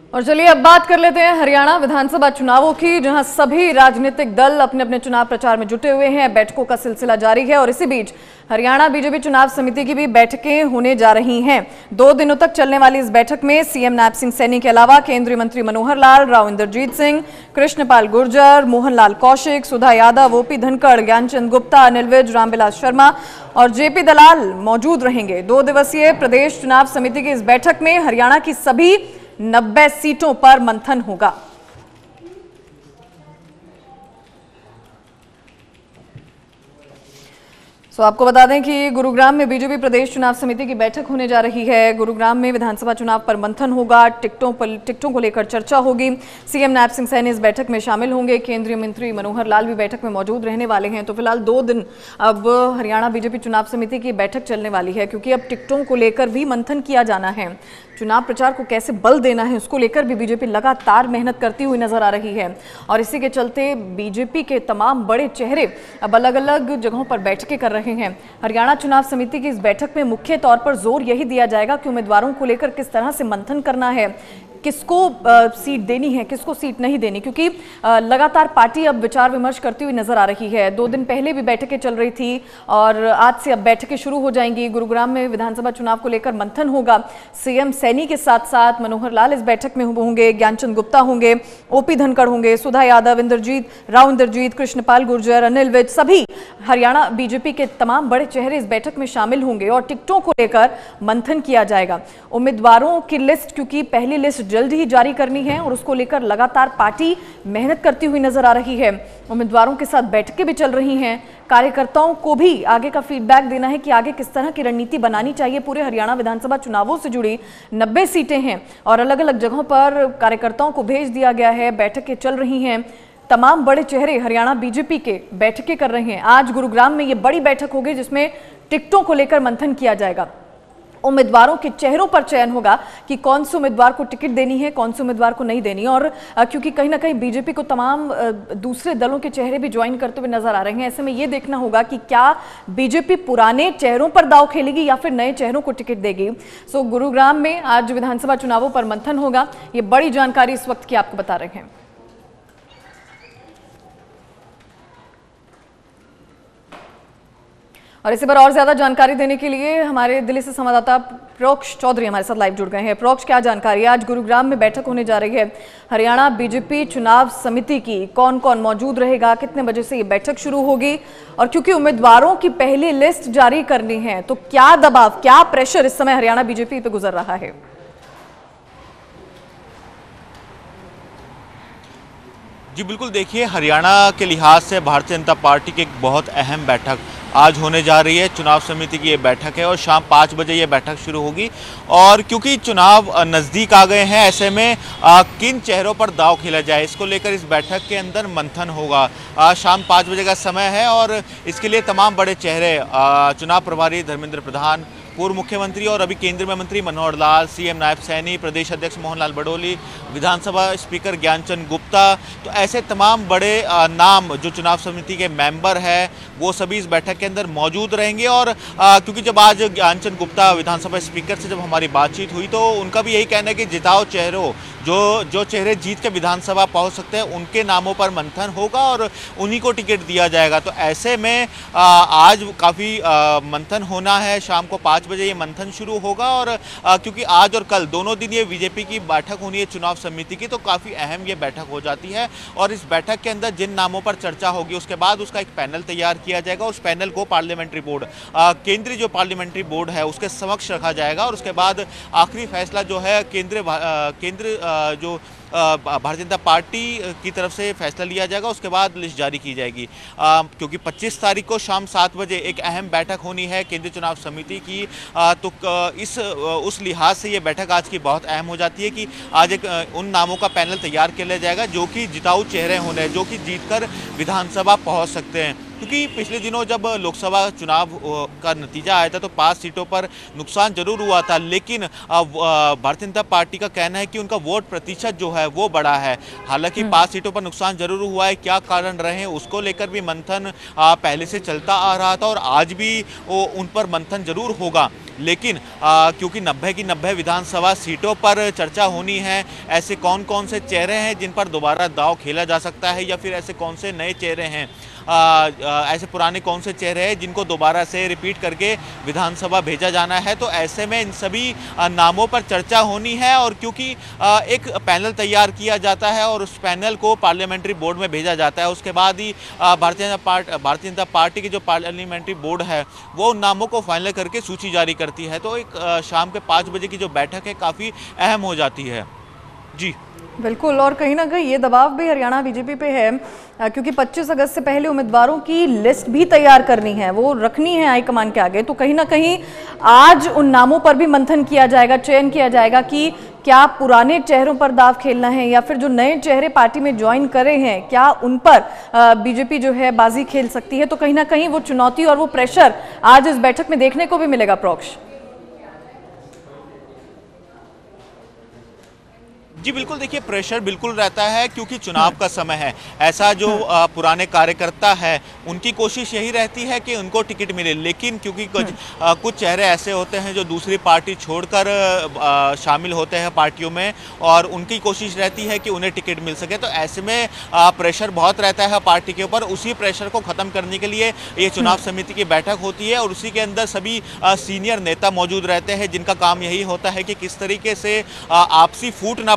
और चलिए अब बात कर लेते हैं हरियाणा विधानसभा चुनावों की, जहां सभी राजनीतिक दल अपने अपने चुनाव प्रचार में जुटे हुए हैं। बैठकों का सिलसिला जारी है और इसी बीच हरियाणा बीजेपी चुनाव समिति की भी बैठकें होने जा रही हैं। 2 दिनों तक चलने वाली इस बैठक में सीएम नायब सिंह सैनी के अलावा केंद्रीय मंत्री मनोहर लाल, राव इंद्रजीत सिंह, कृष्णपाल गुर्जर, मोहनलाल कौशिक, सुधा यादव, ओपी धनखड़, ज्ञानचंद गुप्ता, अनिल विज, रामविलास शर्मा और जेपी दलाल मौजूद रहेंगे। 2 दिवसीय प्रदेश चुनाव समिति की इस बैठक में हरियाणा की सभी 90 सीटों पर मंथन होगा। आपको बता दें कि गुरुग्राम में बीजेपी प्रदेश चुनाव समिति की बैठक होने जा रही है। गुरुग्राम में विधानसभा चुनाव पर मंथन होगा, टिकटों को लेकर चर्चा होगी। सीएम नायब सिंह सैनी इस बैठक में शामिल होंगे। केंद्रीय मंत्री मनोहर लाल भी बैठक में मौजूद रहने वाले हैं। तो फिलहाल 2 दिन अब हरियाणा बीजेपी चुनाव समिति की बैठक चलने वाली है, क्योंकि अब टिकटों को लेकर भी मंथन किया जाना है। चुनाव प्रचार को कैसे बल देना है, उसको लेकर भी बीजेपी लगातार मेहनत करती हुई नजर आ रही है। और इसी के चलते बीजेपी के तमाम बड़े चेहरे अब अलग अलग जगहों पर बैठकें कर रहे हैं। हरियाणा चुनाव समिति की इस बैठक में मुख्य तौर पर जोर यही दिया जाएगा कि उम्मीदवारों को लेकर किस तरह से मंथन करना है, किसको सीट देनी है, किसको सीट नहीं देनी, क्योंकि लगातार पार्टी अब विचार विमर्श करती हुई नजर आ रही है। 2 दिन पहले भी बैठकें चल रही थी और आज से अब बैठकें शुरू हो जाएंगी। गुरुग्राम में विधानसभा चुनाव को लेकर मंथन होगा। सीएम सैनी के साथ साथ मनोहर लाल इस बैठक में होंगे, ज्ञानचंद गुप्ता होंगे, ओपी धनखड़ होंगे, सुधा यादव, राव इंद्रजीत, कृष्णपाल गुर्जर, अनिल विज, सभी हरियाणा बीजेपी के तमाम बड़े चेहरे इस बैठक में शामिल होंगे और टिकटों को लेकर मंथन किया जाएगा। उम्मीदवारों की लिस्ट, क्योंकि पहली लिस्ट जल्द ही जारी करनी है और उसको लेकर लगातार पार्टी मेहनत करती हुई नजर आ रही है। उम्मीदवारों के साथ बैठकें भी चल रही हैं। कार्यकर्ताओं को भी आगे का फीडबैक देना है कि आगे किस तरह की रणनीति बनानी चाहिए। पूरे हरियाणा विधानसभा चुनावों से जुड़ी 90 सीटें हैं और अलग अलग जगहों पर कार्यकर्ताओं को भेज दिया गया है। बैठकें चल रही हैं। तमाम बड़े चेहरे हरियाणा बीजेपी के बैठकें कर रहे हैं। आज गुरुग्राम में ये बड़ी बैठक होगी जिसमें टिकटों को लेकर मंथन किया जाएगा। उम्मीदवारों के चेहरों पर चयन होगा कि कौन से उम्मीदवार को टिकट देनी है, कौन से उम्मीदवार को नहीं देनी। और क्योंकि कहीं ना कहीं बीजेपी को तमाम दूसरे दलों के चेहरे भी ज्वाइन करते हुए नजर आ रहे हैं, ऐसे में यह देखना होगा कि क्या बीजेपी पुराने चेहरों पर दांव खेलेगी या फिर नए चेहरों को टिकट देगी। गुरुग्राम में आज विधानसभा चुनावों पर मंथन होगा। ये बड़ी जानकारी इस वक्त की आपको बता रहे हैं। और इसी पर और ज्यादा जानकारी देने के लिए हमारे दिल्ली से संवाददाता प्रोक्ष चौधरी हमारे साथ लाइव जुड़ गए हैं। प्रोक्ष, क्या जानकारी है? आज गुरुग्राम में बैठक होने जा रही है हरियाणा बीजेपी चुनाव समिति की, कौन कौन मौजूद रहेगा, कितने बजे से ये बैठक शुरू होगी? और क्योंकि उम्मीदवारों की पहली लिस्ट जारी करनी है, तो क्या दबाव, क्या प्रेशर इस समय हरियाणा बीजेपी पे गुजर रहा है? जी बिल्कुल, देखिए हरियाणा के लिहाज से भारतीय जनता पार्टी की एक बहुत अहम बैठक आज होने जा रही है। चुनाव समिति की ये बैठक है और शाम 5 बजे ये बैठक शुरू होगी। और क्योंकि चुनाव नज़दीक आ गए हैं, ऐसे में किन चेहरों पर दांव खेला जाए, इसको लेकर इस बैठक के अंदर मंथन होगा। शाम 5 बजे का समय है और इसके लिए तमाम बड़े चेहरे, चुनाव प्रभारी धर्मेंद्र प्रधान, पूर्व मुख्यमंत्री और अभी केंद्रीय में मंत्री मनोहर लाल, सीएम नायब सैनी, प्रदेश अध्यक्ष मोहनलाल बडोली, विधानसभा स्पीकर ज्ञानचंद गुप्ता, तो ऐसे तमाम बड़े नाम जो चुनाव समिति के मेंबर हैं वो सभी इस बैठक के अंदर मौजूद रहेंगे। और क्योंकि जब आज ज्ञानचंद गुप्ता विधानसभा स्पीकर से जब हमारी बातचीत हुई तो उनका भी यही कहना है कि जिताओ चेहरों, जो चेहरे जीत के विधानसभा पहुंच सकते हैं उनके नामों पर मंथन होगा और उन्हीं को टिकट दिया जाएगा। तो ऐसे में आज काफ़ी मंथन होना है। शाम को 5 बजे ये मंथन शुरू होगा और क्योंकि आज और कल दोनों दिन ये बीजेपी की बैठक होनी है चुनाव समिति की, तो काफ़ी अहम ये बैठक हो जाती है। और इस बैठक के अंदर जिन नामों पर चर्चा होगी उसके बाद उसका एक पैनल तैयार किया जाएगा। उस पैनल को पार्लियामेंट्री बोर्ड, केंद्रीय जो पार्लियामेंट्री बोर्ड है उसके समक्ष रखा जाएगा और उसके बाद आखिरी फैसला जो है केंद्र जो भारतीय जनता पार्टी की तरफ से फैसला लिया जाएगा। उसके बाद लिस्ट जारी की जाएगी। क्योंकि 25 तारीख को शाम 7 बजे एक अहम बैठक होनी है केंद्रीय चुनाव समिति की, तो उस लिहाज से ये बैठक आज की बहुत अहम हो जाती है कि आज एक उन नामों का पैनल तैयार किया जाएगा जो कि जिताऊ चेहरे होने, जो कि जीतकर विधानसभा पहुंच सकते हैं। क्योंकि पिछले दिनों जब लोकसभा चुनाव का नतीजा आया था तो 5 सीटों पर नुकसान जरूर हुआ था, लेकिन भारतीय जनता पार्टी का कहना है कि उनका वोट प्रतिशत जो है वो बड़ा है। हालांकि 5 सीटों पर नुकसान जरूर हुआ है, क्या कारण रहे उसको लेकर भी मंथन पहले से चलता आ रहा था और आज भी उन पर मंथन जरूर होगा। लेकिन क्योंकि 90 की 90 विधानसभा सीटों पर चर्चा होनी है, ऐसे कौन कौन से चेहरे हैं जिन पर दोबारा दांव खेला जा सकता है, या फिर ऐसे कौन से नए चेहरे हैं, ऐसे पुराने कौन से चेहरे हैं जिनको दोबारा से रिपीट करके विधानसभा भेजा जाना है, तो ऐसे में इन सभी नामों पर चर्चा होनी है। और क्योंकि एक पैनल तैयार किया जाता है और उस पैनल को पार्लियामेंट्री बोर्ड में भेजा जाता है, उसके बाद ही भारतीय जनता पार्टी की जो पार्लियामेंट्री बोर्ड है वो उन नामों को फाइनल करके सूची जारी करती है। तो एक शाम के 5 बजे की जो बैठक है काफ़ी अहम हो जाती है। जी बिल्कुल, और कहीं ना कहीं ये दबाव भी हरियाणा बीजेपी पे है, क्योंकि 25 अगस्त से पहले उम्मीदवारों की लिस्ट भी तैयार करनी है, वो रखनी है हाईकमान के आगे। तो कहीं ना कहीं आज उन नामों पर भी मंथन किया जाएगा, चयन किया जाएगा कि क्या पुराने चेहरों पर दाव खेलना है या फिर जो नए चेहरे पार्टी में ज्वाइन करे हैं क्या उन पर बीजेपी जो है बाजी खेल सकती है। तो कहीं ना कहीं वो चुनौती और वो प्रेशर आज इस बैठक में देखने को भी मिलेगा। प्रोक्ष जी बिल्कुल, देखिए प्रेशर बिल्कुल रहता है क्योंकि चुनाव का समय है। ऐसा जो पुराने कार्यकर्ता है उनकी कोशिश यही रहती है कि उनको टिकट मिले, लेकिन क्योंकि कुछ चेहरे ऐसे होते हैं जो दूसरी पार्टी छोड़कर शामिल होते हैं पार्टियों में, और उनकी कोशिश रहती है कि उन्हें टिकट मिल सके। तो ऐसे में प्रेशर बहुत रहता है पार्टी के ऊपर। उसी प्रेशर को ख़त्म करने के लिए ये चुनाव समिति की बैठक होती है और उसी के अंदर सभी सीनियर नेता मौजूद रहते हैं जिनका काम यही होता है कि किस तरीके से आपसी फूट ना